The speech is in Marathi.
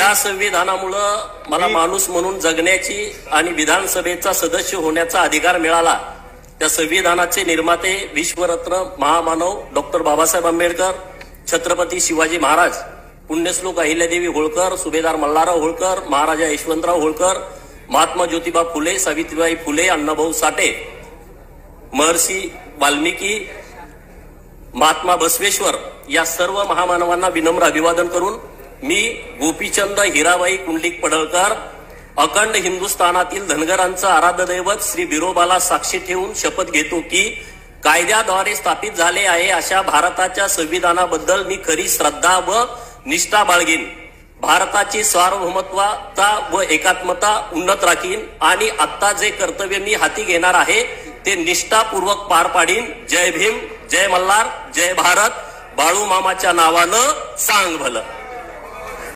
ज्या संविधानामुळे मला माणूस म्हणून जगण्याची आणि विधानसभेचा सदस्य होण्याचा अधिकार मिळाला, त्या संविधानाचे निर्माते विश्वरत्न महामानव डॉक्टर बाबासाहेब आंबेडकर, छत्रपती शिवाजी महाराज, पुण्यश्लोक अहिल्यादेवी होळकर, सुभेदार मल्हारराव होळकर, महाराजा यशवंतराव होळकर, महात्मा ज्योतिबा फुले, सावित्रीबाई फुले, अण्णाभाऊ साठे, महर्षी वाल्मिकी, महात्मा बसवेश्वर या सर्व महामानवांना विनम्र अभिवादन करून मी गोपीचंद हिराबाई कुंडलिक पडळकर अखंड हिंदुस्थानातील धनगरांचं आराध्य दैवत श्री बिरोबाला साक्षी ठेवून शपथ घेतो की कायद्याद्वारे स्थापित झाले आहे अशा भारताच्या संविधानाबद्दल मी खरी श्रद्धा व निष्ठा बाळगीन, भारताची सार्वभौमत्वता व एकात्मता उन्नत राखीन आणि आता जे कर्तव्य मी हाती घेणार आहे ते निष्ठापूर्वक पार पाडीन. जय भीम, जय मल्हार, जय भारत. बाळू मामाच्या नावानं सांग भलं.